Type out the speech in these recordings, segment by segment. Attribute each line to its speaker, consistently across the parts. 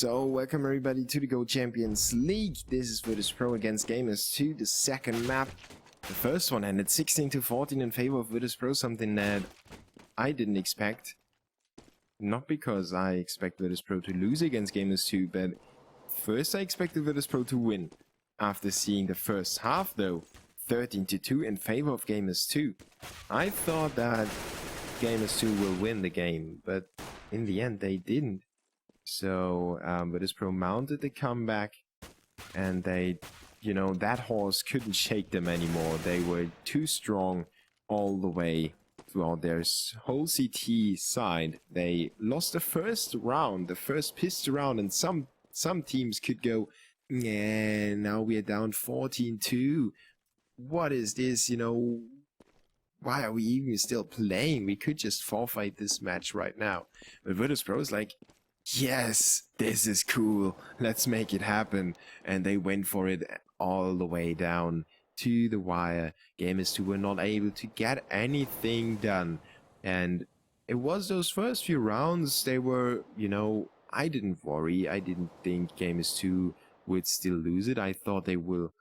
Speaker 1: So, welcome everybody to the Go Champions League. This is Virtus.pro against Gamers2, the second map. The first one ended 16-14 in favor of Virtus.pro, something that I didn't expect. Not because I expect Virtus.pro to lose against Gamers2, but first I expected Virtus.pro to win. After seeing the first half though, 13-2 in favor of Gamers2. I thought that Gamers2 will win the game, but in the end they didn't. So Virtus.pro mounted the comeback, and they, that horse couldn't shake them anymore. They were too strong all the way throughout their whole CT side. They lost the first round, the first pistol round, and some teams could go, yeah, now we are down 14-2. What is this, why are we even still playing? We could just forfeit this match right now. But Virtus.pro is like, yes, this is cool. Let's make it happen. And they went for it all the way down to the wire. Gamers2 were not able to get anything done. And it was those first few rounds, they were, I didn't worry. I didn't think Gamers2 would still lose it. I thought they will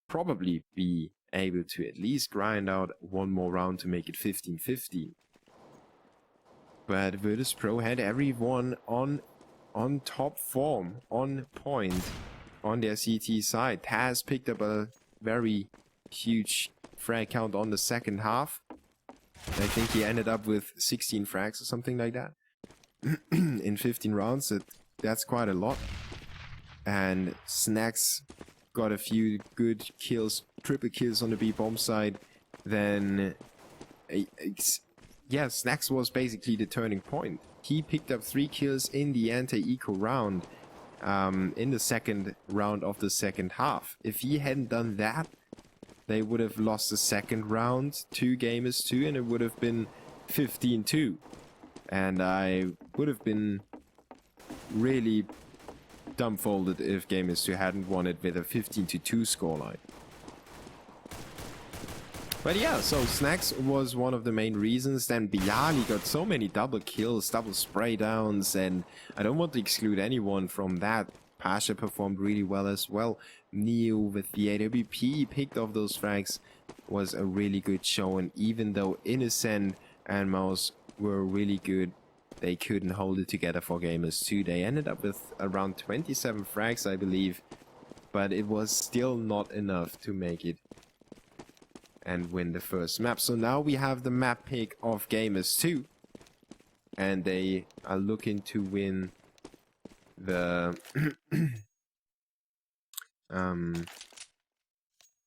Speaker 1: probably be able to at least grind out one more round to make it 15-15. But Virtus.pro had everyone on top form, on point, on their CT side. Taz picked up a very huge frag count on the second half. I think he ended up with 16 frags or something like that in 15 rounds. That's quite a lot. And Snacks got a few good kills, triple kills on the B-bomb side. Then, yeah, Snacks was basically the turning point. He picked up 3 kills in the anti-eco round, in the second round of the second half. If he hadn't done that, they would have lost the second round to Gamers2, and it would have been 15-2. And I would have been really dumbfolded if Gamers2 hadn't won it with a 15-2 scoreline. But yeah, so Snacks was one of the main reasons. Then Bialy got so many double kills, double spray downs, and I don't want to exclude anyone from that. Pasha performed really well as well. Neo with the AWP picked off those frags was a really good show, and even though Innocent and Mouse were really good, they couldn't hold it together for Gamers2. They ended up with around 27 frags, I believe, but it was still not enough to make it and win the first map. So now we have the map pick of Gamers2, and they are looking to win the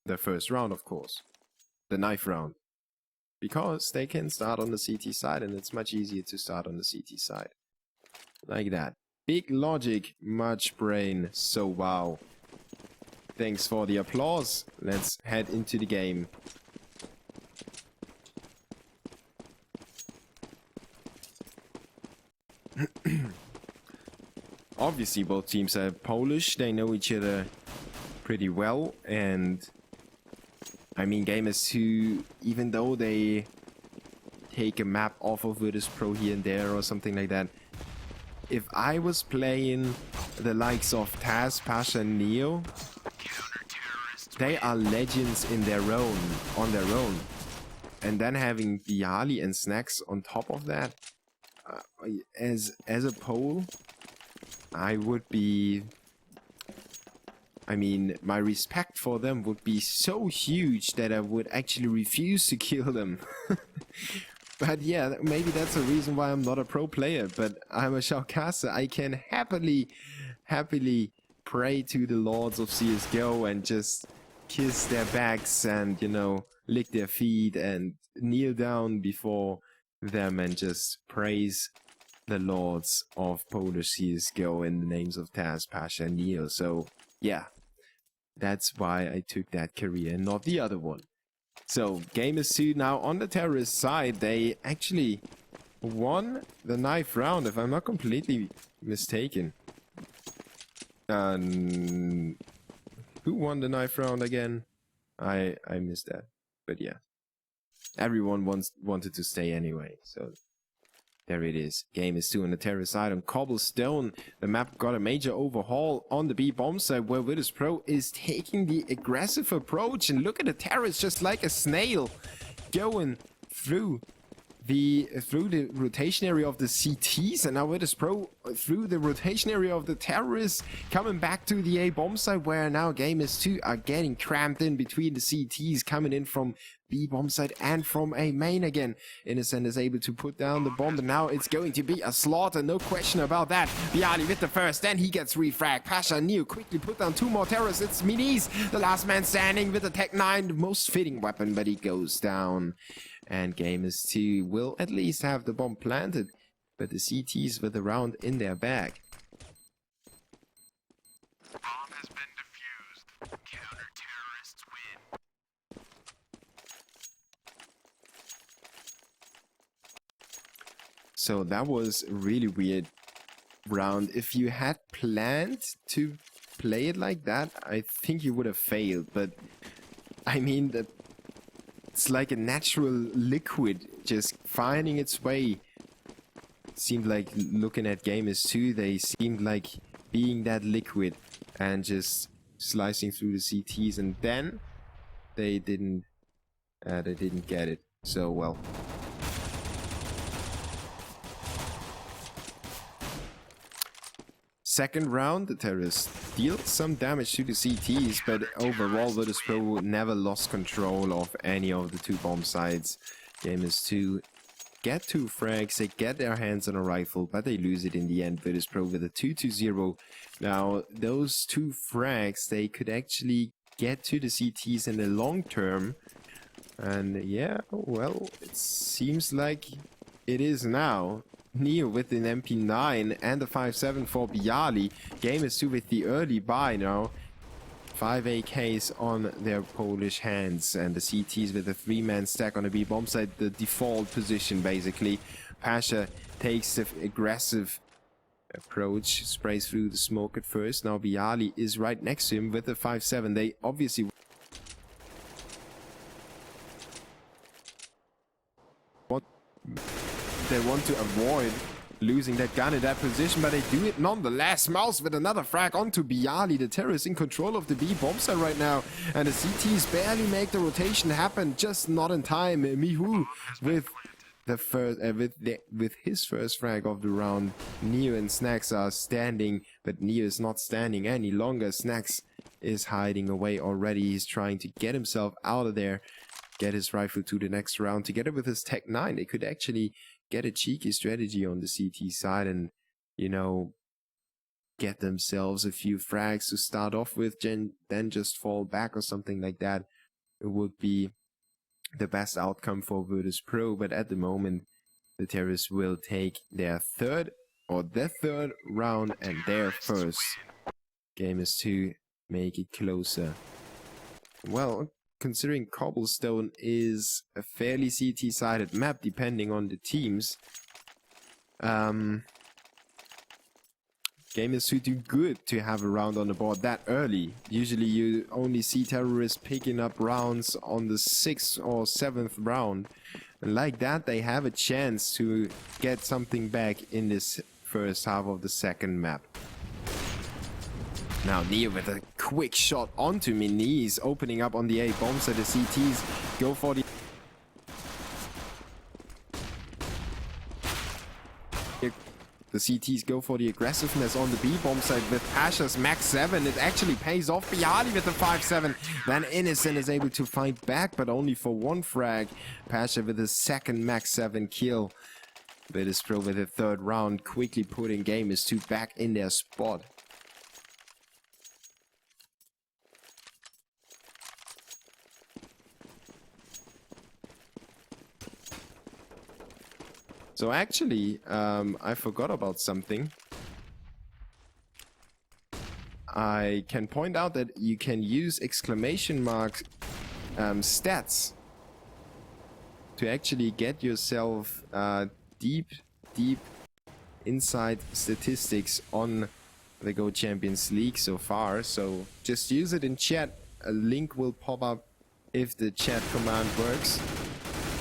Speaker 1: the first round, of course, the knife round, because they can start on the CT side, and it's much easier to start on the CT side like that. Big logic, much brain, so wow. Thanks for the applause. Let's head into the game. Obviously both teams are Polish, they know each other pretty well, and I mean Gamers2, even though they take a map off of Virtus.pro here and there or something like that, if I was playing the likes of Taz, Pasha and Neo, they are legends in their own, on their own. And then having Bialy and Snacks on top of that, as a pole, I would be, my respect for them would be so huge that I would actually refuse to kill them. But yeah, maybe that's a reason why I'm not a pro player, but I'm a shoutcaster. I can happily pray to the lords of CSGO and just kiss their backs and, lick their feet and kneel down before them and just praise the lords of Polish CSGO in the names of Taz, Pasha and Neo. So yeah, that's why I took that career and not the other one. So Gamers2 now on the terrorist side, they actually won the knife round, if I'm not completely mistaken. Who won the knife round again? I missed that, but yeah, everyone wanted to stay anyway, so There it is. Gamers2 on the terrorist side on Cobblestone. The map got a major overhaul on the B bomb side where Virtus.pro is taking the aggressive approach. And look at the terrorists just like a snail going through the rotation area of the CTs, and now Virtus.pro through the rotation area of the terrorists, coming back to the A bomb side where now Gamers2 are getting cramped in between the CTs coming in from B bomb side and from A main again. Innocent is able to put down the bomb, and now it's going to be a slaughter, no question about that. Bialy with the first, then he gets refragged. Pasha and Neo quickly put down 2 more terrorists. It's Minis, the last man standing with the Tech 9, the most fitting weapon, but he goes down. And Gamers2 will at least have the bomb planted, but the CTs with the round in their bag.
Speaker 2: Bomb has been defused. Counter-terrorists win.
Speaker 1: So that was a really weird round. If you had planned to play it like that, I think you would have failed. But I mean that it's like a natural liquid just finding its way. It seemed like, looking at Gamers2, they seemed like being that liquid and just slicing through the CTs, and then they didn't get it. So well. Second round, the terrorists deal some damage to the CTs, but overall Virtus.pro never lost control of any of the 2 bomb sites. Gamers2 get 2 frags, they get their hands on a rifle, but they lose it in the end. Virtus.pro with a 2-0. Now, those 2 frags, they could actually get to the CTs in the long term. And yeah, well, it seems like it is now. Neo with an MP9 and the 5.7 for Bialy. Gamers2 with the early buy now. 5 AKs on their Polish hands, and the CTs with a 3-man stack on the B bomb side, the default position basically. Pasha takes the aggressive approach, sprays through the smoke at first. Now Bialy is right next to him with the 5.7. They obviously want to avoid losing that gun in that position, but they do it nonetheless. Mouse with another frag onto Bialy. The terrorist in control of the B bomb site right now, and the CTs barely make the rotation happen, just not in time. Mihu with the first with his first frag of the round. Neo and Snacks are standing, but Neo is not standing any longer. Snacks is hiding away already. He's trying to get himself out of there, get his rifle to the next round. Together with his Tech 9, they could actually get a cheeky strategy on the CT side and, you know, get themselves a few frags to start off with, then just fall back or something like that. It would be the best outcome for Virtus.pro, but at the moment, the terrorists will take their third round and their first. Gamers2 make it closer. Well, considering Cobblestone is a fairly CT-sided map, depending on the teams, Gamers2 do good to have a round on the board that early. Usually you only see terrorists picking up rounds on the 6th or 7th round. And like that, they have a chance to get something back in this first half of the second map. Now Neo with a quick shot onto Minis, opening up on the A bomb, so the CTs go for the... The CTs go for the aggressiveness on the B bomb side with Pasha's Max 7. It actually pays off. Bialy with the 5.7. Then Innocent is able to fight back, but only for 1 frag. Pasha with his second Max 7 kill. Virtus.pro with the 3rd round, quickly putting Gamers2 back in their spot. So actually, I forgot about something. I can point out that you can use exclamation mark stats to actually get yourself deep inside statistics on the Go Champions League so far. So just use it in chat. A link will pop up if the chat command works,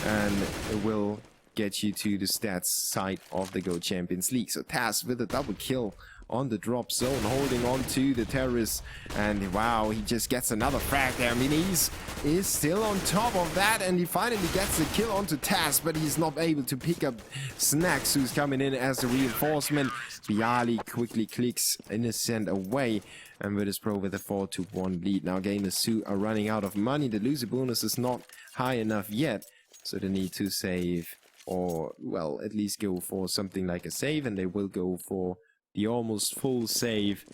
Speaker 1: and it will get you to the stats side of the Go Champions League. So Taz with a double kill on the drop zone, holding on to the terrorists, and wow, he just gets another frag there. Minis is still on top of that, and he finally gets the kill onto Taz, but he's not able to pick up Snacks, who's coming in as a reinforcement. Bialy quickly clicks Innocent away, and Virtus.pro with a 4-1 lead. Now Gamers2 are running out of money. The loser bonus is not high enough yet, so they need to save, or well, at least go for something like a save, and they will go for the almost full save,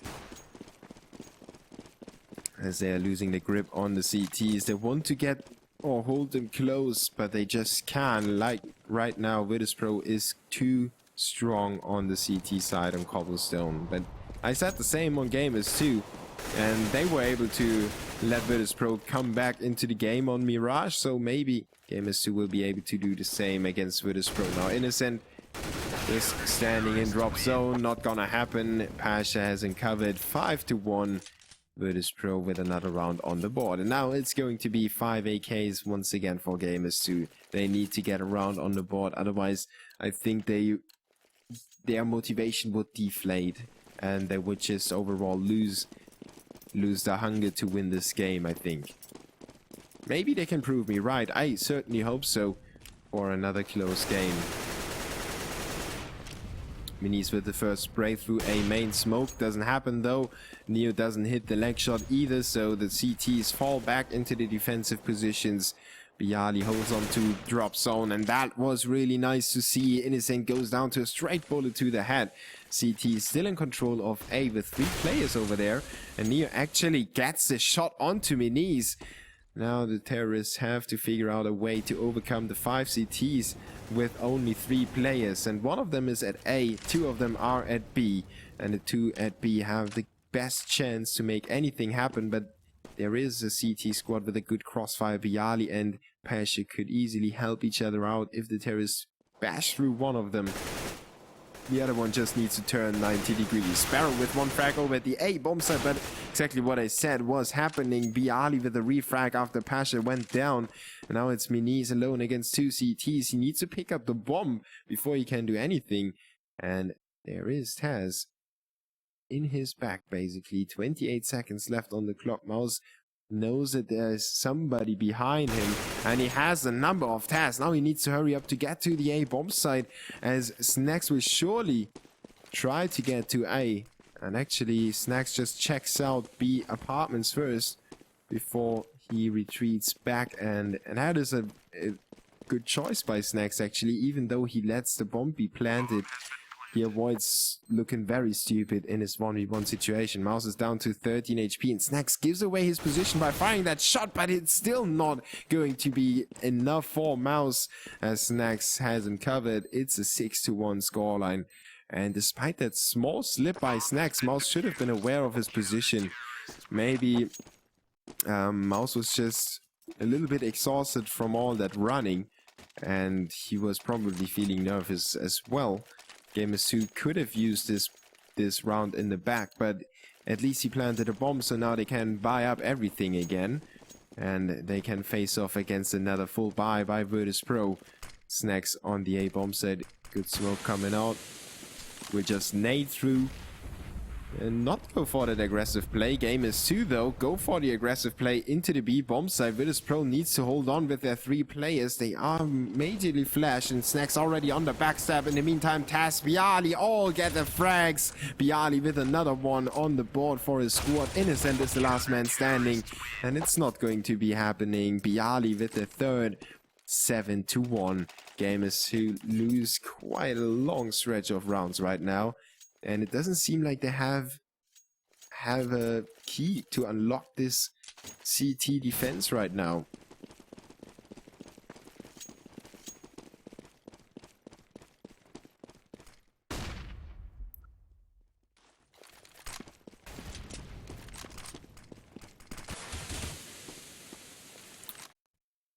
Speaker 1: as they are losing the grip on the CTs. They want to get or hold them close, but they just can't. Like right now, Virtus.pro is too strong on the CT side on Cobblestone. But I said the same on Gamers2, and they were able to let Virtus.pro come back into the game on Mirage, so maybe Gamers2 will be able to do the same against Virtus.pro. Now Innocent is standing in drop zone, not gonna happen. Pasha has uncovered 5-1. Virtus.pro with another round on the board. And now it's going to be 5 AKs once again for Gamers2. They need to get a round on the board, otherwise I think their motivation would deflate, and they would just overall lose the hunger to win this game, I think. Maybe they can prove me right. I certainly hope so for another close game. Minis with the first breakthrough. A main smoke doesn't happen though. Neo doesn't hit the leg shot either, so the CTs fall back into the defensive positions. Bialy holds on to drop zone, and that was really nice to see. Innocent goes down to a straight bullet to the head. CT is still in control of A with 3 players over there, and Neo actually gets the shot onto Minis. Now the terrorists have to figure out a way to overcome the 5 CTs with only 3 players, and one of them is at A, 2 of them are at B, and the 2 at B have the best chance to make anything happen, but there is a CT squad with a good crossfire. Bialy and Pasha could easily help each other out if the terrorists bash through one of them. The other one just needs to turn 90 degrees. Sparrow with 1 frag over at the A bomb site, but exactly what I said was happening. Bialy with a refrag after Pasha went down. And now it's Minis alone against 2 CTs. He needs to pick up the bomb before he can do anything. And there is Taz in his back, basically. 28 seconds left on the clock. Mouse knows that there's somebody behind him, and he has the number of Taz. Now he needs to hurry up to get to the A bomb site, as Snacks will surely try to get to A. And actually Snacks just checks out B apartments first before he retreats back, and that is a good choice by Snacks actually. Even though he lets the bomb be planted, he avoids looking very stupid in his 1v1 situation. Mouse is down to 13 HP, and Snacks gives away his position by firing that shot, but it's still not going to be enough for Mouse, as Snacks has him covered. It's a 6-1 scoreline, and despite that small slip by Snacks, Mouse should have been aware of his position. Maybe Mouse was just a little bit exhausted from all that running, and he was probably feeling nervous as well. Gamers2 could have used this round in the back, but at least he planted a bomb, so now they can buy up everything again, and they can face off against another full buy by Virtus.pro. Snacks on the A bomb site. Good smoke coming out. We'll just nade through and not go for that aggressive play. Gamers2 though go for the aggressive play into the B bomb site. Virtus.pro needs to hold on with their 3 players. They are majorly flashed, and Snacks already on the backstab. In the meantime, Taz, Bialy all get the frags. Bialy with another one on the board for his squad. Innocent is the last man standing, and it's not going to be happening. Bialy with the third. 7-1. Gamers2 lose quite a long stretch of rounds right now, and it doesn't seem like they have a key to unlock this CT defense right now.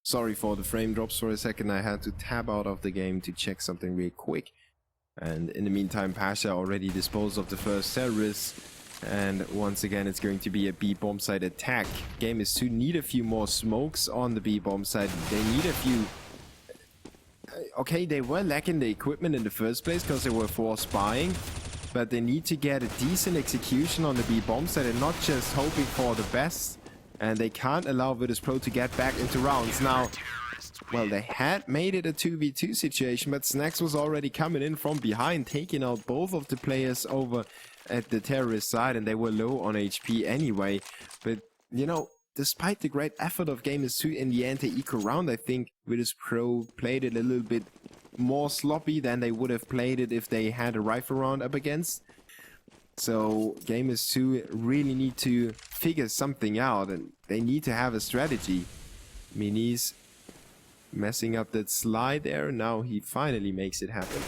Speaker 1: Sorry for the frame drops for a second. I had to tab out of the game to check something real quick. And in the meantime, Pasha already disposed of the first terrorist. And once again, it's going to be a B bomb site attack. Gamers2 need a few more smokes on the B bomb site. They need a few... okay, they were lacking the equipment in the first place because they were forced buying, but they need to get a decent execution on the B bomb site and not just hoping for the best. And they can't allow Virtus.pro to get back into rounds. Now, well, they had made it a 2v2 situation, but Snax was already coming in from behind, taking out both of the players over at the terrorist side, and they were low on HP anyway. But, you know, despite the great effort of Gamers2 in the anti-eco round, I think Virtus.pro played it a little bit more sloppy than they would have played it if they had a rifle round up against. So Gamers2 really need to figure something out, and they need to have a strategy. Minis messing up that slide there. Now he finally makes it happen.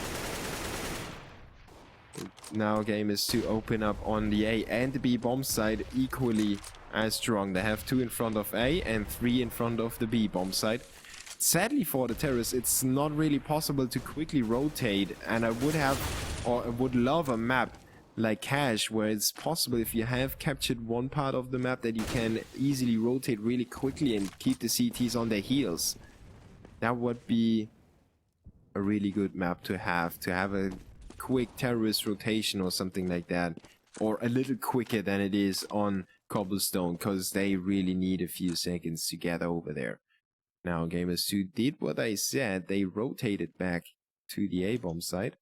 Speaker 1: Now Gamers2 open up on the A and the B bomb side equally as strong. They have 2 in front of A and 3 in front of the B bomb side. Sadly for the terrorists, it's not really possible to quickly rotate, and I would love a map like Cache, where it's possible, if you have captured one part of the map, that you can easily rotate really quickly and keep the CTs on their heels. That would be a really good map to have a quick terrorist rotation or something like that, or a little quicker than it is on Cobblestone, because they really need a few seconds to get over there. Now Gamers2 did what I said, they rotated back to the A-bomb site.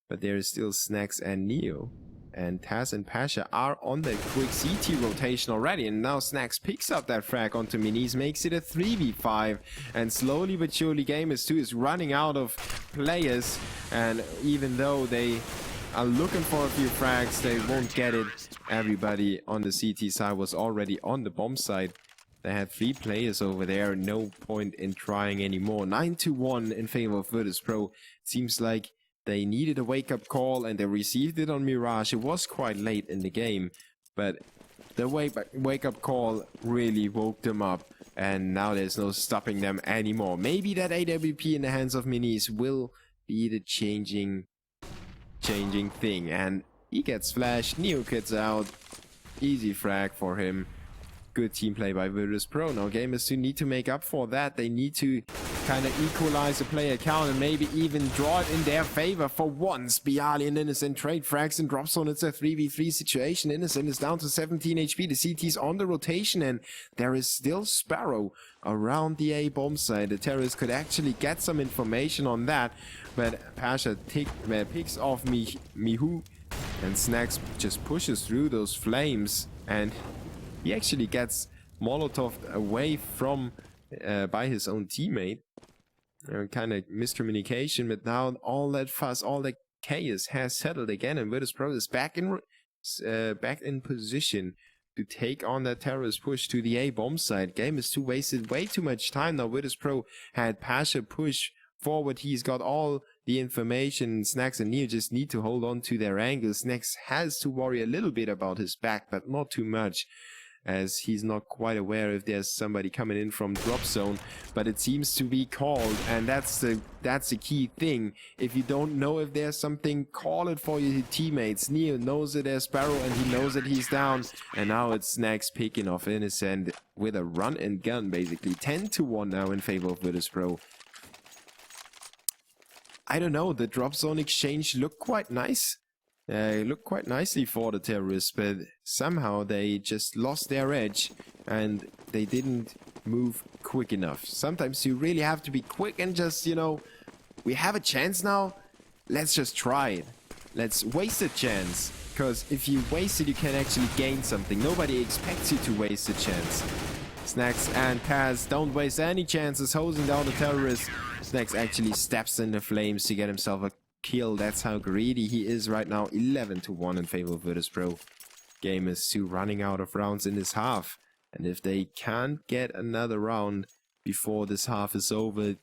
Speaker 1: But there is still Snax and Neo. And Taz and Pasha are on the quick CT rotation already. And now Snax picks up that frag onto Minis, makes it a 3v5. And slowly but surely Gamers2 is running out of players. And even though they are looking for a few frags, they won't get it. Everybody on the CT side was already on the bomb side. They had 3 players over there. No point in trying anymore. 9-1 in favor of Virtus.pro. Seems like they needed a wake-up call, and they received it on Mirage. It was quite late in the game, but the wake-up call really woke them up, and now there's no stopping them anymore. Maybe that AWP in the hands of Minis will be the changing thing. And he gets flashed, Neo gets out. Easy frag for him. Good team play by Virtus.pro. Now Gamers2 need to make up for that. They need to kind of equalize the player count and maybe even draw it in their favor for once. Bialy and Innocent trade frags in drop zone. It's a 3v3 situation. Innocent is down to 17 HP. The CT's on the rotation, and there is still Sparrow around the A bomb site. The terrorists could actually get some information on that, but Pasha picks off Mihu, and Snax just pushes through those flames, and he actually gets Molotov away from by his own teammate. Kind of miscommunication, but now all that fuss, all that chaos has settled again, and Virtus.pro is back in position to take on that terrorist push to the A bomb site. Gamers2 wasted way too much time. Now Virtus.pro had Pasha push forward. He's got all the information. Snax and Neo just need to hold on to their angles. Snax has to worry a little bit about his back, but not too much, as he's not quite aware if there's somebody coming in from drop zone, but it seems to be called, and that's the key thing. If you don't know if there's something, call it for your teammates. Neo knows that there's Sparrow, and he knows that he's down, and now it's Snax picking off Innocent with a run and gun, basically. 10-1 now in favor of Virtus.pro. I don't know, the drop zone exchange looked quite nice. It looked quite nicely for the terrorists, but somehow they just lost their edge and they didn't move quick enough. Sometimes you really have to be quick and just, you know, we have a chance now, let's just try it. Let's waste a chance, because if you waste it, you can actually gain something. Nobody expects you to waste a chance. Snax and Taz don't waste any chances hosing down the terrorists. Snax actually steps in the flames to get himself a kill. That's how greedy he is right now. 11-1 in favor of Virtus.pro. Gamers2 running out of rounds in this half, and if they can't get another round before this half is over,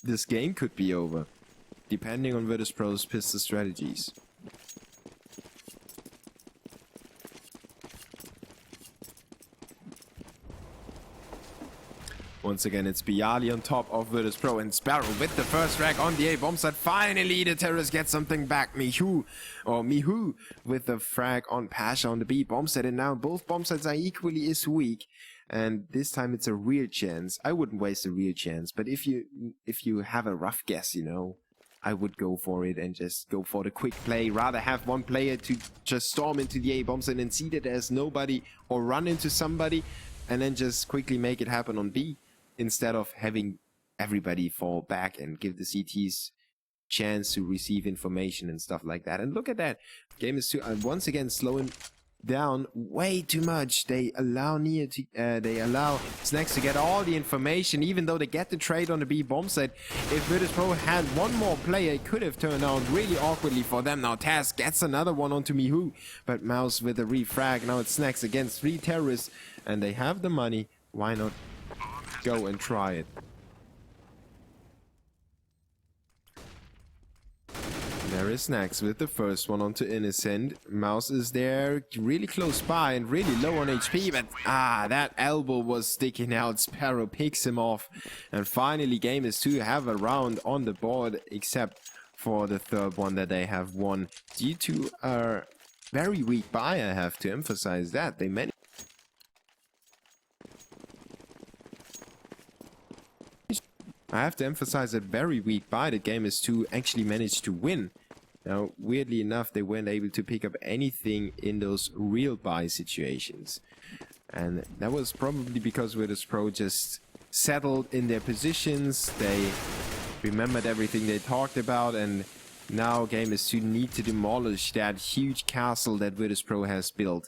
Speaker 1: this game could be over, depending on Virtus.pro's pistol strategies. Once again, it's Bialy on top of Virtus.pro, and Sparrow with the first frag on the A bomb site. Finally, the terrorists get something back. Mihu with the frag on Pasha on the B bomb site, and now both bomb sites are equally as weak. and this time it's a real chance. I wouldn't waste a real chance, but if you have a rough guess, you know, I would go for it and just go for the quick play. Rather have one player to just storm into the A bombs and then see that there's nobody, or run into somebody and then just quickly make it happen on B, instead of having everybody fall back and give the CTs chance to receive information and stuff like that. And look at that. Gamers2 once again slowing down way too much. They allow they allow Snacks to get all the information, even though they get the trade on the B bomb site. If Virtus.pro had one more player, it could have turned out really awkwardly for them. Now Taz gets another one onto Mihu, but Mouse with a refrag. Now it's Snacks against 3 terrorists, and they have the money. Why not go and try it? There is Snacks with the first one onto Innocent. Mouse is there, really close by and really low on HP, but that elbow was sticking out. Sparrow picks him off, and finally Gamers2 have a round on the board, except for the third one that they have won due to a very weak buy. I have to emphasize that they managed. I have to emphasize that very weak buy that Gamers2 actually managed to win. Now, weirdly enough, they weren't able to pick up anything in those real buy situations. And that was probably because Virtus.pro just settled in their positions. They remembered everything they talked about, and now Gamers2 need to demolish that huge castle that Virtus.pro has built.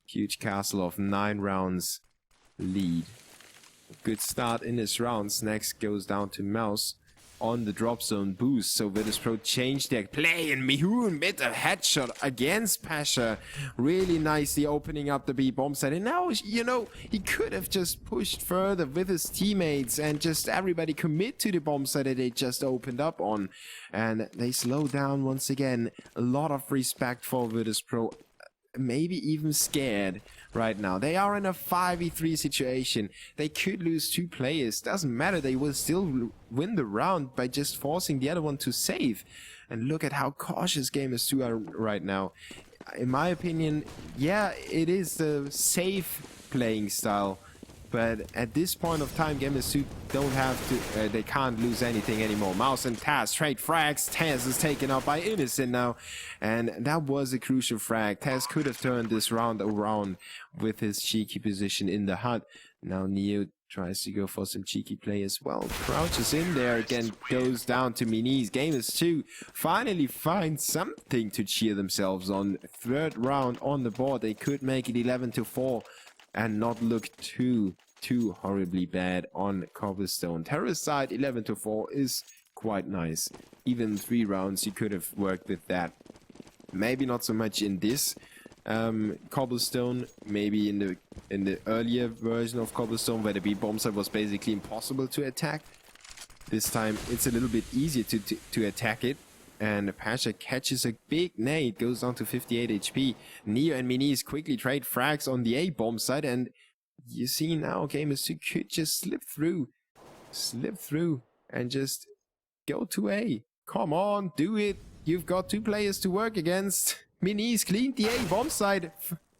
Speaker 1: Huge castle of 9 rounds lead. Good start in this round. Snacks goes down to Mouse on the drop zone boost, so Virtus.pro changed their play, and Mihun with a headshot against Pasha, really nicely opening up the B bomb site. And now, you know, he could have just pushed further with his teammates and just everybody commit to the bomb site that they just opened up on, and they slow down once again. A lot of respect for Virtus.pro, maybe even scared right now. They are in a 5v3 situation. They could lose 2 players. Doesn't matter. They will still win the round by just forcing the other one to save. And look at how cautious Gamers2 are right now. In my opinion, yeah, it is the safe playing style. But at this point of time, Gamers2 don't have to, they can't lose anything anymore. Mouse and Taz trade frags. Taz is taken out by Innocent now. And that was a crucial frag. Taz could have turned this round around with his cheeky position in the hut. Now Neo tries to go for some cheeky play as well. Crouches in there again, goes down to Minis. Gamers2 finally find something to cheer themselves on. 3rd round on the board. They could make it 11-4. And not look too horribly bad on Cobblestone. Terrorist side 11-4 is quite nice. Even 3 rounds you could have worked with that. Maybe not so much in this Cobblestone. Maybe in the earlier version of Cobblestone, where the B bomb site was basically impossible to attack. This time it's a little bit easier to attack it. And Pasha catches a big nade, goes down to 58 HP. Neo and Minis quickly trade frags on the A bomb side, and you see now Gamers2 could just slip through, and just go to A. Come on, do it. You've got 2 players to work against. Minis cleaned the A bomb side.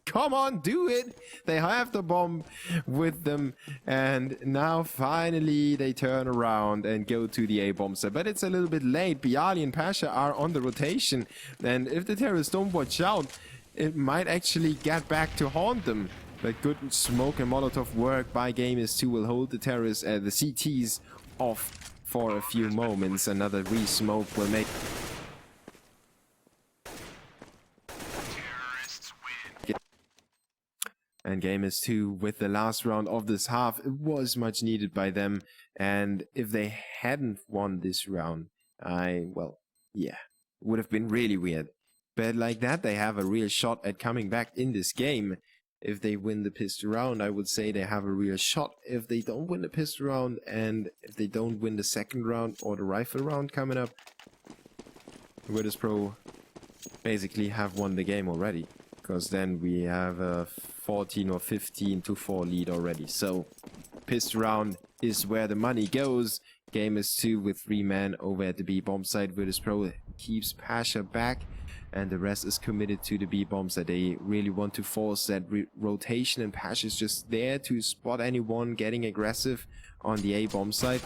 Speaker 1: Come on, do it! They have the bomb with them, and now finally they turn around and go to the A bomb site. But it's a little bit late. Bialy and Pasha are on the rotation, and if the terrorists don't watch out, it might actually get back to haunt them. But good smoke and Molotov work by Gamers2 will hold the terrorists, the CTs off for a few moments. Another re-smoke will make... And Gamers2 with the last round of this half, it was much needed by them. And if they hadn't won this round, well, yeah, it would have been really weird. But like that, they have a real shot at coming back in this game. If they win the pistol round, I would say they have a real shot. If they don't win the pistol round, and if they don't win the 2nd round or the rifle round coming up, Virtus.pro basically have won the game already. Because then we have a 14 or 15-4 lead already. So, pistol round is where the money goes. Gamers2 with 3 men over at the B bomb site. Virtus.pro keeps Pasha back. and the rest is committed to the B bombs that they really want to force that rotation, and Pash is just there to spot anyone getting aggressive on the A bomb side.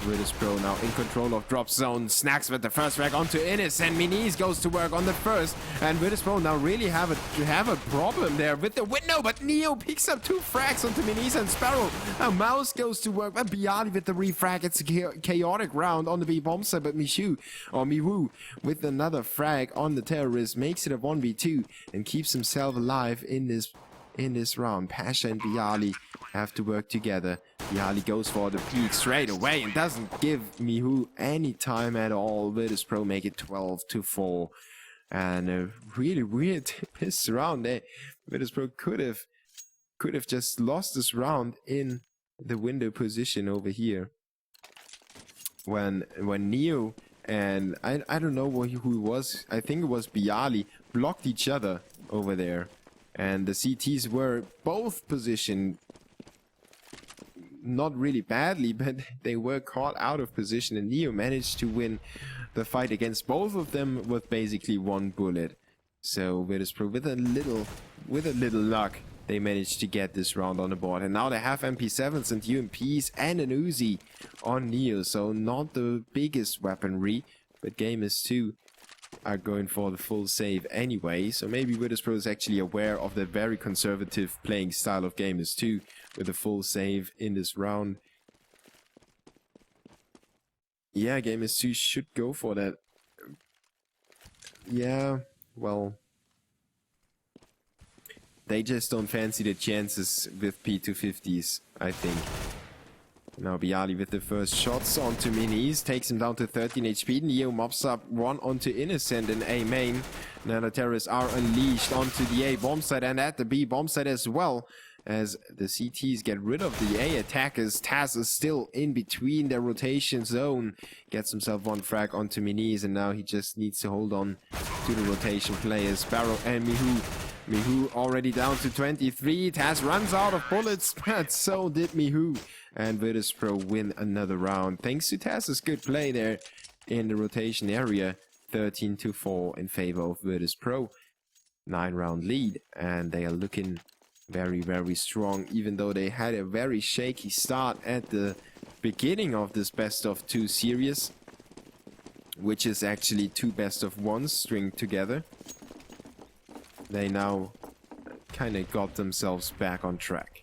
Speaker 1: Virtus.pro now in control of drop zone. Snacks with the first frag onto Innis, and Minis goes to work on the first. And Virtus.pro now really have a problem there with the window, but Neo picks up 2 frags onto Minis and Sparrow. Now Mouse goes to work, but Bialy with the refrag. It's a chaotic round on the B bomb side, but Miwu with another frag on the terrorist makes it a 1v2 and keeps himself alive in this round. Pasha and Bialy have to work together. Bialy goes for the peak straight away and doesn't give Mihu any time at all. Virtus.pro make it 12-4. And a really weird this round there. Virtus.pro could have just lost this round in the window position over here. When Neo and I don't know who it was, I think it was Bialy, blocked each other over there. And the CTs were both positioned not really badly, but they were caught out of position, and Neo managed to win the fight against both of them with basically 1 bullet. So Virtus.pro with a little luck, they managed to get this round on the board, and now they have MP7s and UMPs and an Uzi on Neo, so not the biggest weaponry, but Gamers2 are going for the full save anyway, so maybe Virtus.pro is actually aware of the very conservative playing style of Gamers2 with a full save in this round. Yeah, Gamers2 should go for that. Yeah, well, they just don't fancy the chances with P250s, I think. Now Bialy with the first shots onto Minis, takes him down to 13 HP. Neo mops up 1 onto Innocent in A main. Now the terrorists are unleashed onto the A bomb site and at the B bomb site as well, as the CTs get rid of the A attackers. Taz is still in between their rotation zone, gets himself 1 frag onto Minis, and now he just needs to hold on to the rotation players. Sparrow and Mihu already down to 23. Taz runs out of bullets, but so did Mihu. And Virtus.pro win another round thanks to Taz's good play there in the rotation area. 13-4 in favor of Virtus.pro. 9-round lead, and they are looking very, very strong, even though they had a very shaky start at the beginning of this best of 2 series, which is actually 2 best of 1s stringed together. They now kind of got themselves back on track.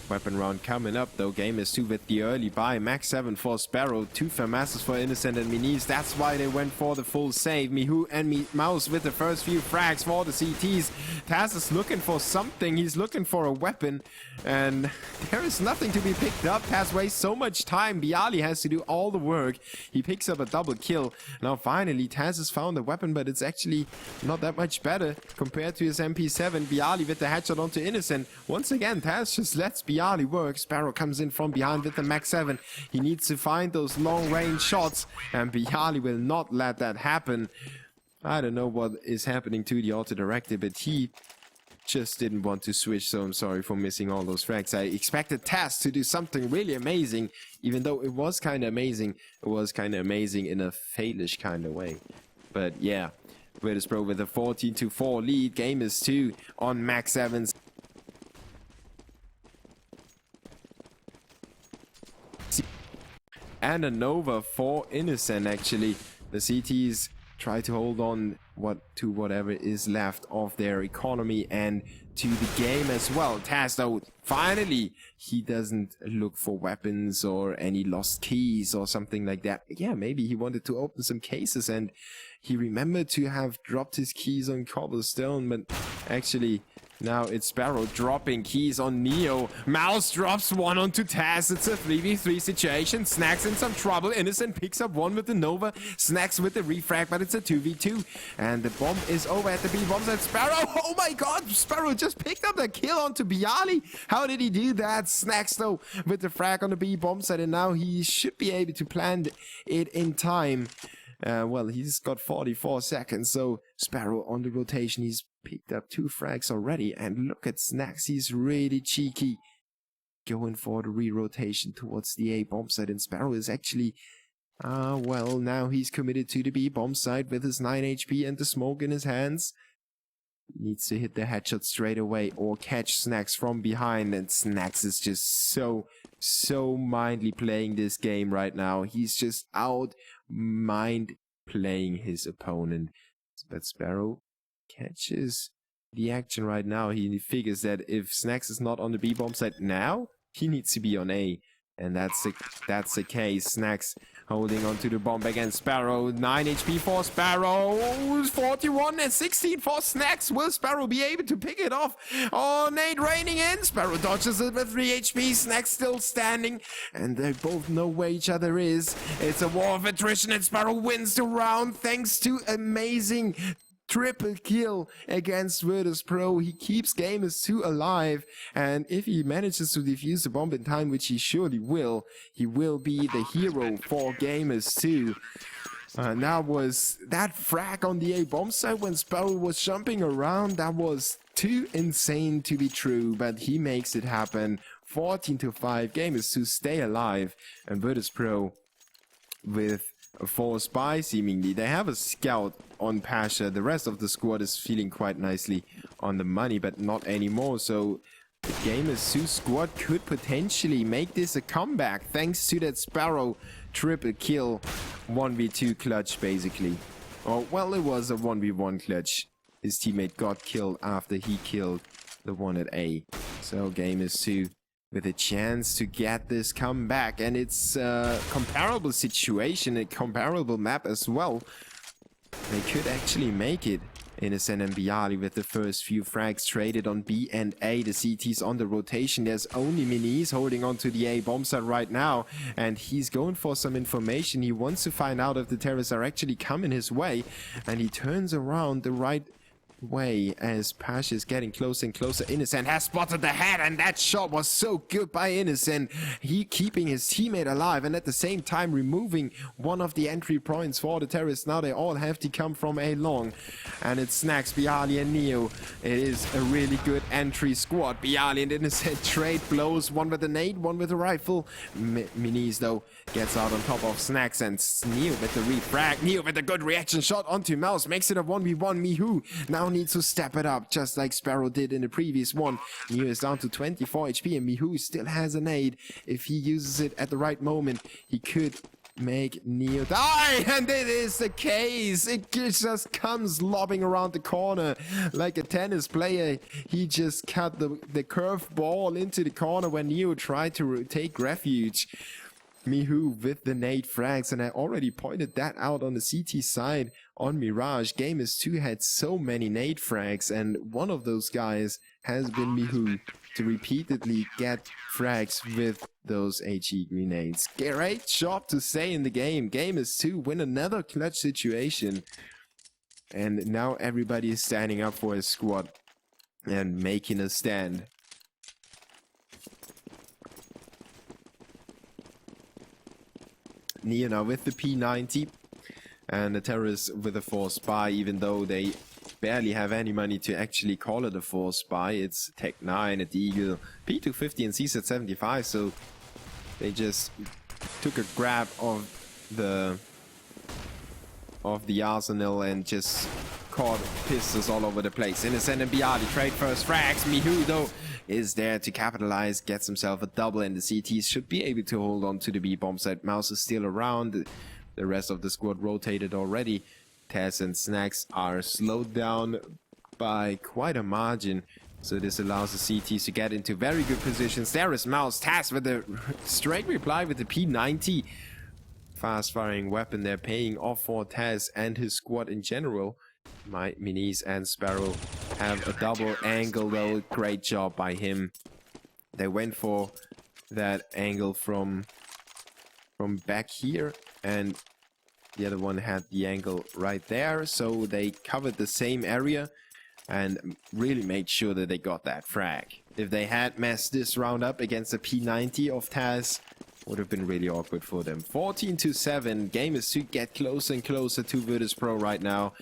Speaker 1: Weapon round coming up though. Gamers2 with the early buy. Max 7 for Sparrow. 2 FAMASs for Innocent and Minis. That's why they went for the full save. Mihu and Mouse with the first few frags for the CTs. Taz is looking for something. He's looking for a weapon. And there is nothing to be picked up. Taz wastes so much time. Bialy has to do all the work. He picks up a double kill. Now finally Taz has found a weapon, but it's actually not that much better compared to his MP7. Bialy with the headshot onto Innocent. Once again, Taz just lets Bialy work. Sparrow comes in from behind with the Max 7. He needs to find those long range shots, and Bialy will not let that happen. I don't know what is happening to the auto director, but he just didn't want to switch, so I'm sorry for missing all those frags. I expected Taz to do something really amazing, even though it was kind of amazing. It was kind of amazing in a failish kind of way. But yeah, Virtus.pro with a 14-4 lead. Gamers2 on Max 7s. And a Nova for Innocent, actually. The CTs try to hold on to whatever is left of their economy and to the game as well. Taz, though, finally, he doesn't look for weapons or any lost keys or something like that. Yeah, maybe he wanted to open some cases and he remembered to have dropped his keys on cobblestone, but actually now it's Sparrow dropping keys on Neo. Mouse drops 1 onto Taz. It's a 3v3 situation. Snacks in some trouble. Innocent picks up 1 with the Nova. Snacks with the refrag, but it's a 2v2. And the bomb is over at the B bomb side. Sparrow, oh my god, Sparrow just picked up the kill onto Bialy. How did he do that? Snacks though with the frag on the B bomb side, and now he should be able to plant it in time. Well, he's got 44 seconds, so Sparrow on the rotation. He's picked up 2 frags already, and look at Snacks. He's really cheeky, going for the re-rotation towards the A bomb site, and Sparrow is actually Well, now he's committed to the B bomb site with his 9 HP and the smoke in his hands. Needs to hit the headshot straight away or catch Snacks from behind. And Snacks is just so mindly playing this game right now. He's just out mind playing his opponent. But Sparrow catches the action right now. He figures that if Snacks is not on the B bomb site now, he needs to be on A. And that's the case. Snacks holding on to the bomb against Sparrow. 9 HP for Sparrow. 41 and 16 for Snacks. Will Sparrow be able to pick it off? Oh, nade raining in. Sparrow dodges it with 3 HP. Snacks still standing. And they both know where each other is. It's a war of attrition and Sparrow wins the round thanks to amazing triple kill against Virtus.pro. He keeps Gamers2 alive, and if he manages to defuse the bomb in time, which he surely will, he will be the hero for Gamers2. Now was that frag on the A bomb site when Sparrow was jumping around. That was too insane to be true, but he makes it happen. 14-5, Gamers2 stay alive, and Virtus.pro with a 4 spy seemingly. They have a scout on Pasha. The rest of the squad is feeling quite nicely on the money, but not anymore. So the Gamers2 squad could potentially make this a comeback thanks to that Sparrow triple kill 1v2 clutch basically. Oh, well, it was a 1v1 clutch. His teammate got killed after he killed the one at A. So Gamers2 with a chance to get this comeback, and it's a comparable situation, a comparable map as well. They could actually make it. Innocent and Bialy with the first few frags traded on B and A. The CT's on the rotation. There's only Minis holding on to the A bomb site right now, and he's going for some information. He wants to find out if the terrorists are actually coming his way, and he turns around the right way as Pasha is getting closer and closer. Innocent has spotted the head, and that shot was so good by Innocent. He keeping his teammate alive and at the same time removing one of the entry points for the terrorists. Now they all have to come from A long, and it's Snacks, Bialy and Neo. It is a really good entry squad. Bialy and Innocent trade blows, one with a nade, one with a rifle. Minis though gets out on top of Snacks, and Neo with the refrag. Neo with a good reaction shot onto Mouse, makes it a 1v1. Mihu now needs to step it up, just like Sparrow did in the previous one. Neo is down to 24 HP, and Mihu still has a nade. If he uses it at the right moment, he could make Neo die, and it is the case. It just comes lobbing around the corner like a tennis player. He just cut the curved ball into the corner when Neo tried to take refuge. Mihu with the nade frags, and I already pointed that out on the CT side on Mirage. Gamers2 had so many nade frags, and one of those guys has been Mihu to repeatedly get frags with those HE grenades. Great job to stay in the game. Gamers2 win another clutch situation, and now everybody is standing up for his squad and making a stand. Neo now with the P90, and the terrorists with a 4 spy, even though they barely have any money to actually call it a 4 spy. It's Tech 9 at Eagle, P250 and CSAT 75, so they just took a grab of the arsenal and just caught pistols all over the place. Innocent and Bialy trade first frags. Mihu though is there to capitalize, gets himself a double, and the CTs should be able to hold on to the B bomb site. Mouse is still around. The rest of the squad rotated already. Taz and Snacks are slowed down by quite a margin, so this allows the CTs to get into very good positions. There is Mouse. Taz with a straight reply with the P90. Fast firing weapon there, paying off for Taz and his squad in general. My Minis and Sparrow have a double angle though. Great job by him. They went for that angle from back here, and the other one had the angle right there, so they covered the same area and really made sure that they got that frag. If they had messed this round up against the P90 of Taz, would have been really awkward for them. 14-7. Gamers2 get closer and closer to Virtus.pro right now,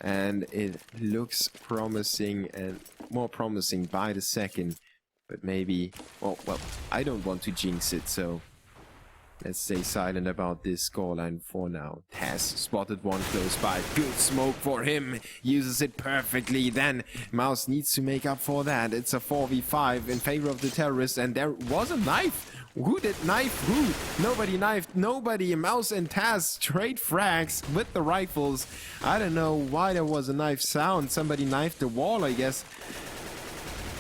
Speaker 1: and it looks promising and more promising by the second. But maybe, well, I don't want to jinx it, so Let's stay silent about this scoreline for now. Taz spotted one close by. Good smoke for him. Uses it perfectly. Then Mouse needs to make up for that. It's a 4v5 in favor of the terrorists. And there was a knife. Who did knife who? Nobody knifed nobody. Mouse and Taz trade frags with the rifles. I don't know why there was a knife sound. Somebody knifed the wall, I guess.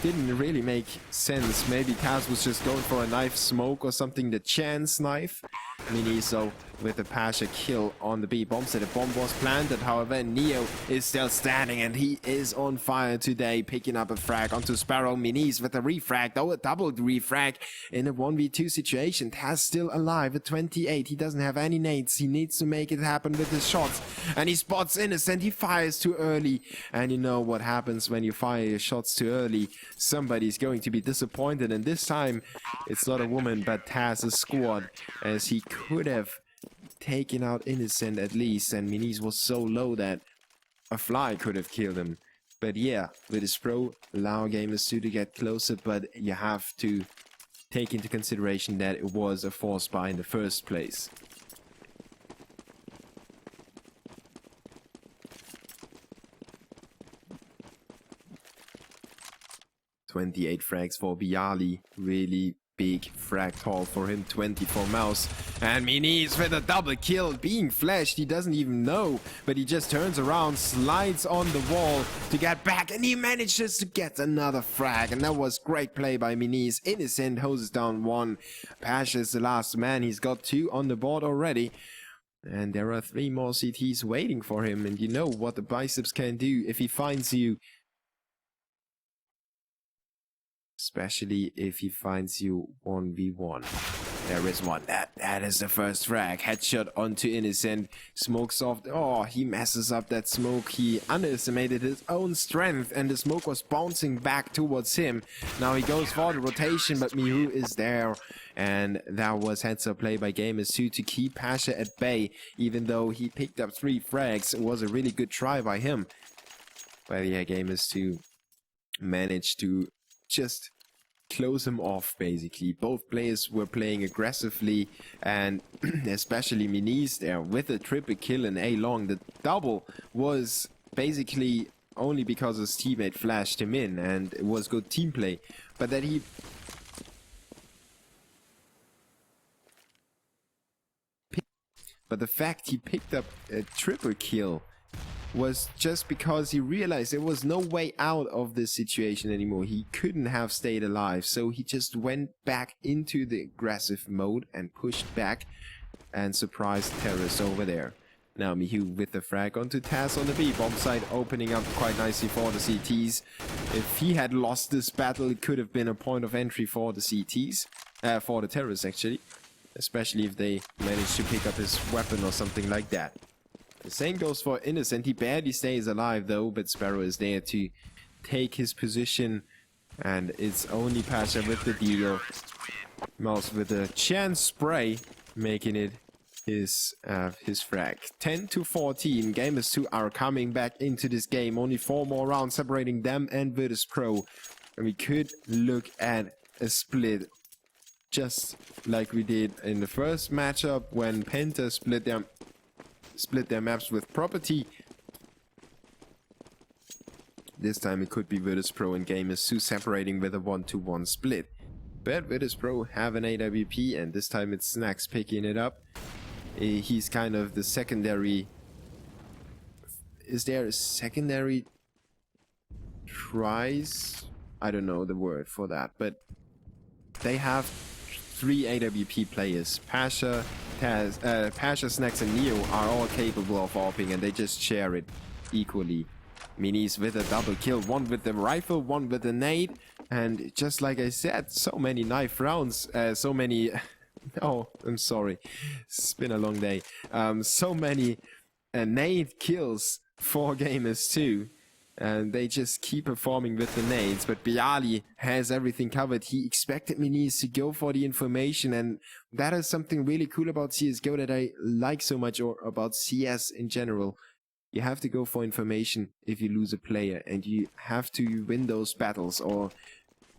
Speaker 1: Didn't really make sense. Maybe Taz was just going for a knife smoke or something. The chance knife. Miniso with a Pasha kill on the B bomb. So the bomb was planted. However, Neo is still standing and he is on fire today. Picking up a frag onto Sparrow. Minis with a refrag. Though a double refrag in a 1v2 situation. Taz still alive at 28. He doesn't have any nades. He needs to make it happen with his shots. And he spots Innocent. He fires too early. And you know what happens when you fire your shots too early. Somebody's going to be disappointed. And this time, it's not a woman, but Taz's squad. As he could have taken out Innocent at least, and Minis was so low that a fly could have killed him. But yeah, Virtus.pro allow Gamers2 to get closer, but you have to take into consideration that it was a force buy in the first place. "28 frags for Bialy, really big frag haul for him, 20 for Mouse. And Minis with a double kill, being flashed, he doesn't even know, but he just turns around, slides on the wall to get back, and he manages to get another frag, and that was great play by Minis. Innocent hoses down one. Pasha is the last man, he's got 2 on the board already. And there are 3 more CTs waiting for him, and you know what the biceps can do if he finds you. Especially if he finds you 1v1. There is one. That is the first frag. Headshot onto Innocent. Smoke soft. Oh, he messes up that smoke. He underestimated his own strength and the smoke was bouncing back towards him. Now he goes for the rotation, but Mihu is there. And that was heads up play by Gamers2 to keep Pasha at bay. Even though he picked up 3 frags, it was a really good try by him. But yeah, Gamers2 managed to just close him off, basically. Both players were playing aggressively, and especially Minis there with a triple kill in A long. The double was basically only because his teammate flashed him in, and it was good team play. But that he the fact he picked up a triple kill was just because he realized there was no way out of this situation anymore. He couldn't have stayed alive, so he just went back into the aggressive mode and pushed back and surprised terrorists over there. Now Mihu with the frag onto Taz on the B bomb side, opening up quite nicely for the CTs. If he had lost this battle, it could have been a point of entry for the CTs, for the terrorists actually, especially if they managed to pick up his weapon or something like that. The same goes for Innocent. He barely stays alive though, but Sparrow is there to take his position, and it's only Pasha with the deal. Mouse with a chance spray, making it his frag. 10-14. Gamers2 are coming back into this game. Only 4 more rounds separating them and Virtus.pro, and we could look at a split, just like we did in the first matchup when Penta split their maps with Property. This time it could be Virtus.pro and Gamers2 separating with a 1-1 split. But Virtus.pro have an AWP, and this time it's Snacks picking it up. He's kind of the secondary. Is there a secondary tries? I don't know the word for that, but they have 3 AWP players. Pasha, Taz, Pasha, Snacks and Neo are all capable of AWPing, and they just share it equally. Minis with a double kill, one with the rifle, one with the nade, and just like I said, so many knife rounds, so many... Oh, I'm sorry, it's been a long day. So many nade kills for Gamers2. And they just keep performing with the nades, but Bialy has everything covered. He expected Minis to go for the information, and that is something really cool about CSGO that I like so much, or about CS in general. You have to go for information if you lose a player, and you have to win those battles, or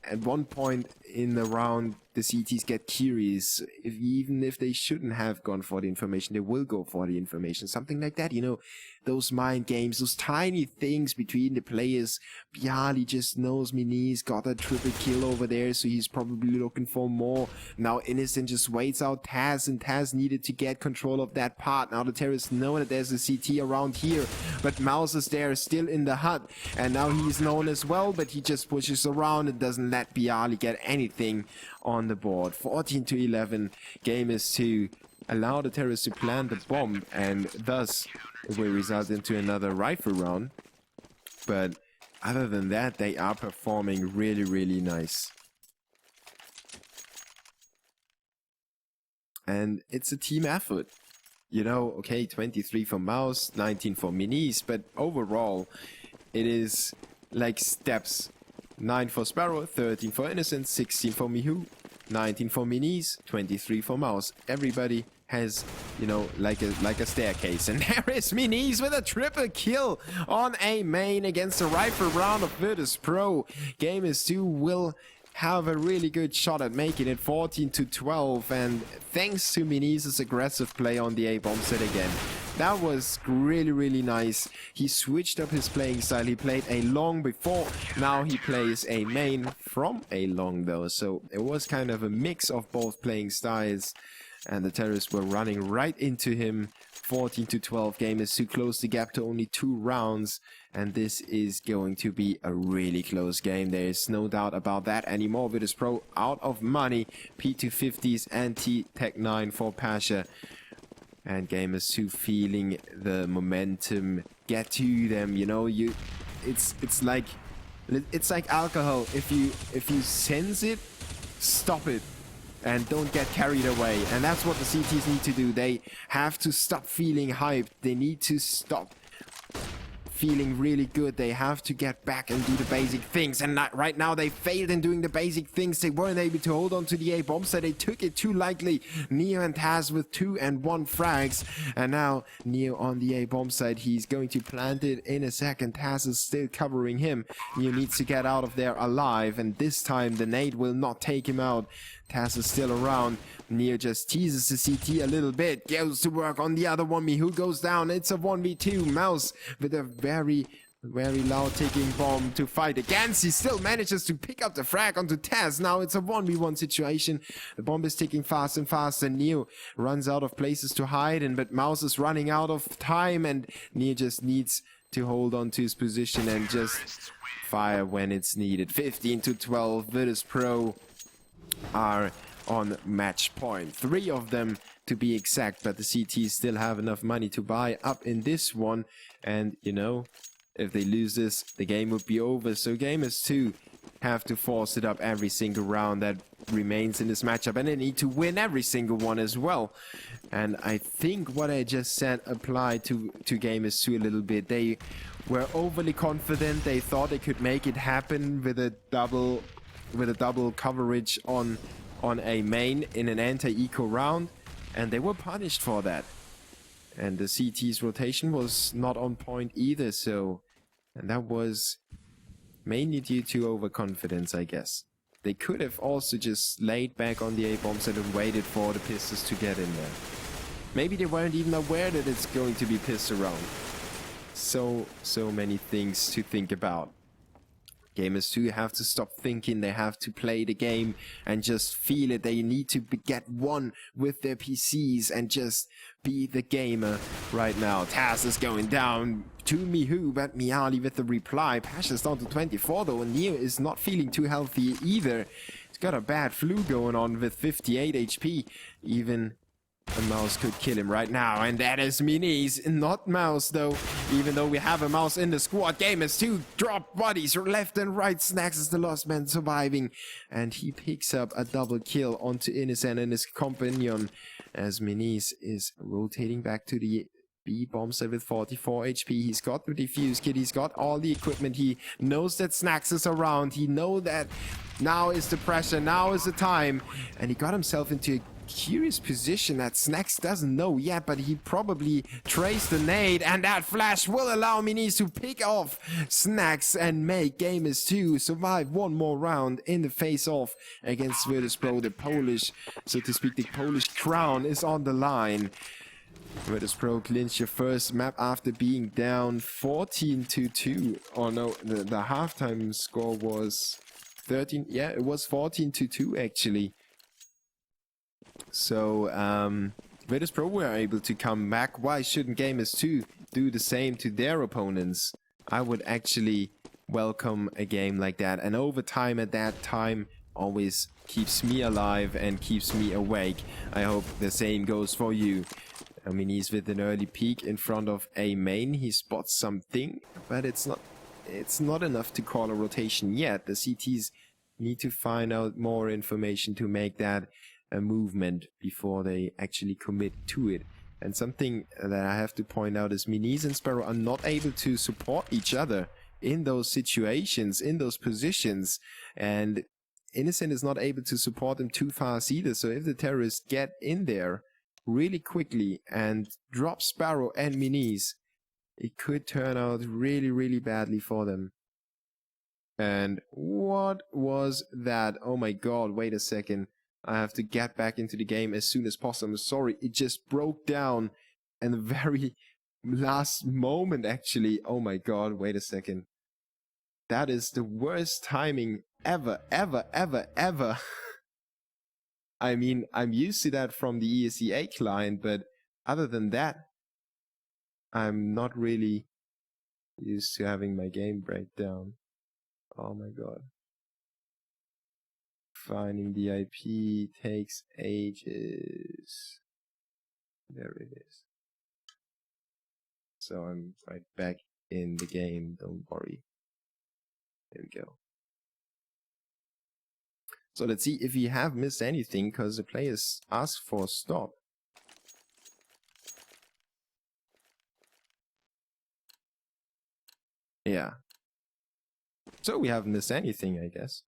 Speaker 1: at one point in the round, the CTs get curious. Even if they shouldn't have gone for the information, they will go for the information. Something like that, you know, those mind games, those tiny things between the players. Bialy just knows Mini's got a triple kill over there, so he's probably looking for more. Now Innocent just waits out Taz, and Taz needed to get control of that part. Now the terrorists know that there's a CT around here, but Mouse is there still in the hut, and now he's known as well, but he just pushes around and doesn't let Bialy get anything on the board. 14-11, Gamers2 allow the terrorists to plant the bomb, and thus it will result into another rifle round. But other than that, they are performing really, really nice. And it's a team effort. You know, okay, 23 for Mouse, 19 for Minis, but overall, it is like steps. 9 for Sparrow, 13 for Innocent, 16 for Mihu, 19 for Minis, 23 for Mouse. Everybody has, you know, like a staircase. And there is Minis with a triple kill on a main against a rifle round of Virtus.pro. Gamers2 will have a really good shot at making it 14-12, and thanks to Minis' aggressive play on the A-bomb set again. That was really, really nice. He switched up his playing style. He played a long before. Now he plays a main from a long though. So it was kind of a mix of both playing styles. And the terrorists were running right into him. 14-12. Gamers2 close the gap to only 2 rounds. And this is going to be a really close game. There is no doubt about that anymore. Virtus.pro out of money. P250s and T-Tech9 for Pasha. And Gamers2 feeling the momentum get to them, you know. It's like alcohol. If you sense it, stop it and don't get carried away. And that's what the CTs need to do. They have to stop feeling hyped. They need to stop feeling really good. They have to get back and do the basic things, and right now they failed in doing the basic things. They weren't able to hold on to the A-bomb, so they took it too lightly. Neo and Taz with 2 and 1 frags, and now Neo on the A-bomb side. He's going to plant it in a second. Taz is still covering him. Neo needs to get out of there alive, and this time the nade will not take him out. Taz is still around. Neo just teases the CT a little bit, goes to work on the other one. Mihu goes down. It's a 1v2. Mouse with a very loud ticking bomb to fight against. He still manages to pick up the frag onto Taz. Now it's a 1v1 situation. The bomb is ticking fast and fast, and Neo runs out of places to hide, but Mouse is running out of time, and Neo just needs to hold on to his position and just fire when it's needed. 15-12. Virtus.pro are on match point. 3 of them to be exact, but the CTs still have enough money to buy up in this one, and you know, if they lose this, the game would be over. So Gamers2 have to force it up every single round that remains in this matchup, and they need to win every single one as well. And I think what I just said applied to Gamers2 a little bit. They were overly confident. They thought they could make it happen with a double coverage on a main in an anti-eco round, and they were punished for that. And the CT's rotation was not on point either, and that was mainly due to overconfidence, I guess. They could have also just laid back on the A-bomb set and waited for the pistols to get in there. Maybe they weren't even aware that it's going to be pissed around. So many things to think about. Gamers2 have to stop thinking. They have to play the game and just feel it. They need to get one with their PCs and just be the gamer right now. Taz is going down to Mihu, but Bialy with the reply. Pasha's down to 24 though, and Neo is not feeling too healthy either. He's got a bad flu going on with 58 HP. Even a Mouse could kill him right now, and that is Minis, not Mouse though. Even though we have a Mouse in the squad, Gamers2 drop bodies left and right. Snacks is the last man surviving, and he picks up a double kill onto Innocent and his companion as Minis is rotating back to the B-bomb set with 44 HP. He's got the defuse kit, he's got all the equipment, he knows that Snacks is around, he knows that now is the pressure, now is the time, and he got himself into a curious position that Snacks doesn't know yet, but he probably traced the nade, and that flash will allow Minis to pick off Snacks and make Gamers2 survive one more round in the face-off against Virtus.pro. The Polish, so to speak, the Polish crown is on the line. Virtus.pro clinched your first map after being down 14-2. Oh no, the halftime score was 13. Yeah, it was 14-2 actually. So, Virtus.pro were able to come back. Why shouldn't Gamers2 do the same to their opponents? I would actually welcome a game like that. And overtime at that time always keeps me alive and keeps me awake. I hope the same goes for you. I mean, he's with an early peek in front of a main. He spots something, but it's not enough to call a rotation yet. The CTs need to find out more information to make that a movement before they actually commit to it. And something that I have to point out is Minis and Sparrow are not able to support each other in those situations, in those positions, and Innocent is not able to support them too fast either. So if the terrorists get in there really quickly and drop Sparrow and Minis, it could turn out really badly for them. And what was that? Oh my god, wait a second. I have to get back into the game as soon as possible. I'm sorry, it just broke down in the very last moment actually. Oh my god, wait a second. That is the worst timing ever. I mean, I'm used to that from the ESEA client, but other than that, I'm not really used to having my game break down. Oh my god. Finding the IP takes ages. There it is. So I'm right back in the game, don't worry. There we go. So let's see if we have missed anything, because the players asked for a stop. Yeah. So we haven't missed anything, I guess.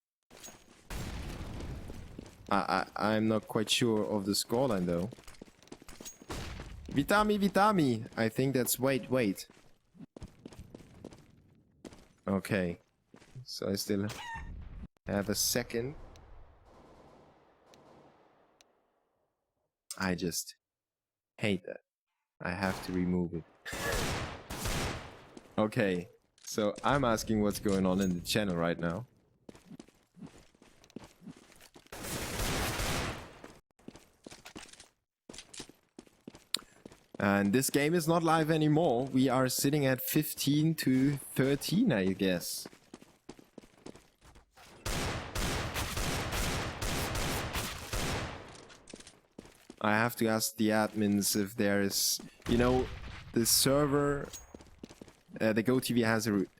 Speaker 1: I'm not quite sure of the scoreline though. Vitami! I think that's wait. Okay. So I still have a second. I just hate that. I have to remove it. Okay. So I'm asking what's going on in the channel right now. And this game is not live anymore. We are sitting at 15-13, I guess. I have to ask the admins if there's, you know, the server, the GoTV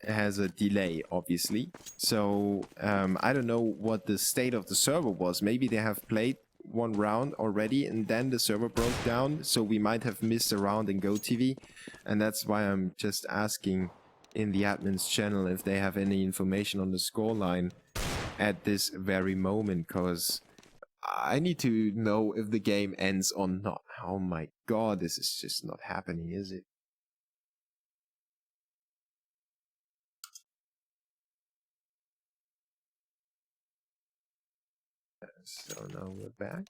Speaker 1: has a delay, obviously. So I don't know what the state of the server was. Maybe they have played one round already and then the server broke down, so we might have missed a round in GoTV, and that's why I'm just asking in the admin's channel if they have any information on the scoreline at this very moment, because I need to know if the game ends or not. Oh my god, this is just not happening, is it? So now we're back.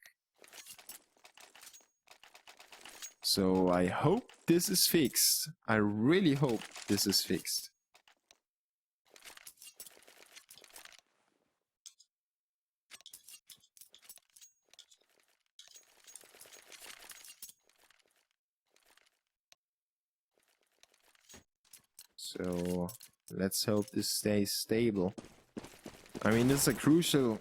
Speaker 1: So I hope this is fixed. I really hope this is fixed. So let's hope this stays stable. I mean, this is a crucial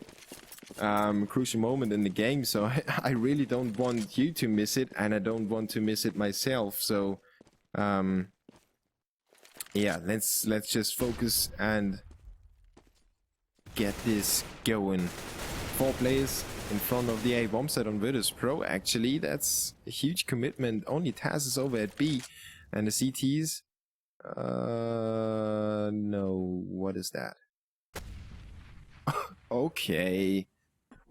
Speaker 1: moment in the game, so I really don't want you to miss it, and I don't want to miss it myself. So yeah, let's just focus and get this going. 4 players in front of the A bomb set on Virtus.pro. Actually, that's a huge commitment. Only Taz is over at B, and the CTs. No, what is that? Okay.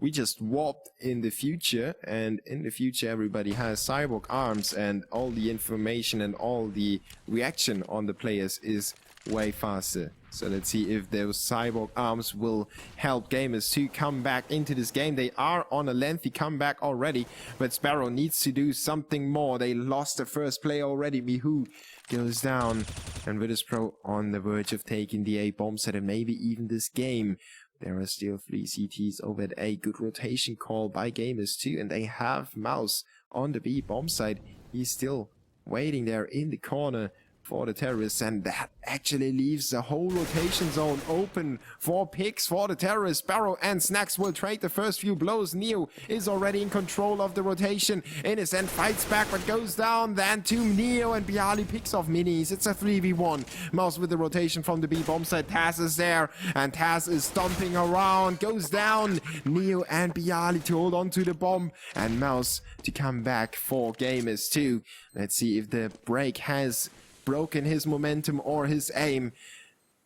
Speaker 1: we just warped in the future, and in the future everybody has cyborg arms, and all the information and all the reaction on the players is way faster. So let's see if those cyborg arms will help Gamers2 come back into this game. They are on a lengthy comeback already, but Sparrow needs to do something more. They lost the first play already. Mihu goes down, and Virtus.pro on the verge of taking the A bomb set and maybe even this game. There are still 3 CTs over at A. Good rotation call by Gamers2, and they have Mouse on the B bomb site. He's still waiting there in the corner for the terrorists, and that actually leaves the whole rotation zone open for picks for the terrorists. Sparrow and Snacks will trade the first few blows. Neo is already in control of the rotation. Innocent fights back but goes down. Then to Neo, and Bialy picks off minis. It's a 3v1. Mouse with the rotation from the B bomb site. Taz is there, and Taz is stomping around. Goes down. Neo and Bialy to hold on to the bomb, and Mouse to come back for Gamers2. Let's see if the break has broken his momentum or his aim.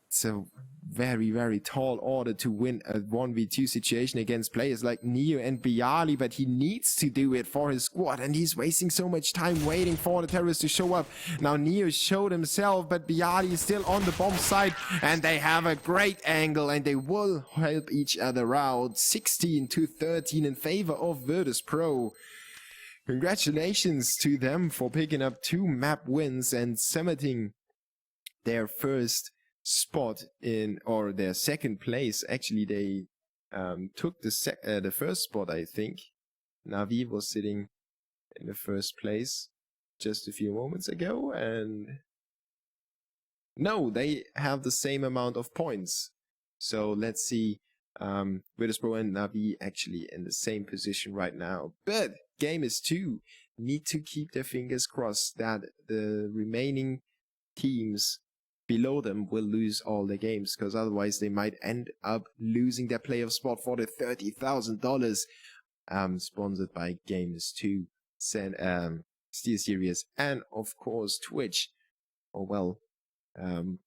Speaker 1: It's a very, very tall order to win a 1v2 situation against players like Neo and Bialy, but he needs to do it for his squad, and he's wasting so much time waiting for the terrorists to show up. Now Neo showed himself, but Bialy is still on the bomb site, and they have a great angle, and they will help each other out. 16-13 in favor of Virtus.pro. Congratulations to them for picking up 2 map wins and cementing their first spot in, or their second place. Actually, they took the first spot, I think. Navi was sitting in the first place just a few moments ago, and no, they have the same amount of points. So let's see, Virtus.pro and Navi actually in the same position right now. But Gamers2 need to keep their fingers crossed that the remaining teams below them will lose all their games, because otherwise they might end up losing their playoff spot for the $30,000 sponsored by Gamers2, Steel Series, and of course Twitch. Oh well,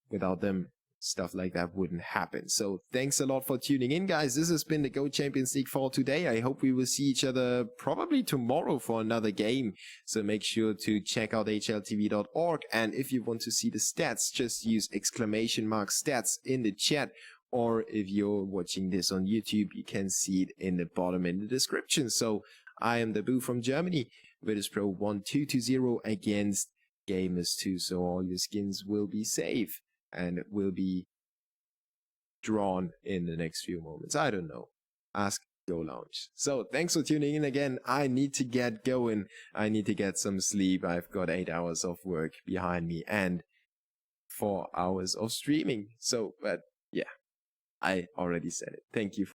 Speaker 1: without them, stuff like that wouldn't happen. So thanks a lot for tuning in, guys. This has been the Go Champions League for today. I hope we will see each other probably tomorrow for another game. So make sure to check out hltv.org. And if you want to see the stats, just use !stats in the chat. Or if you're watching this on YouTube, you can see it in the bottom in the description. So I am the Boo from Germany. Virtus.pro won 2-0 against Gamers2. So all your skins will be safe and will be drawn in the next few moments. I don't know. Ask Go Lounge. So thanks for tuning in again. I need to get going. I need to get some sleep. I've got 8 hours of work behind me and 4 hours of streaming. So, but yeah, I already said it. Thank you.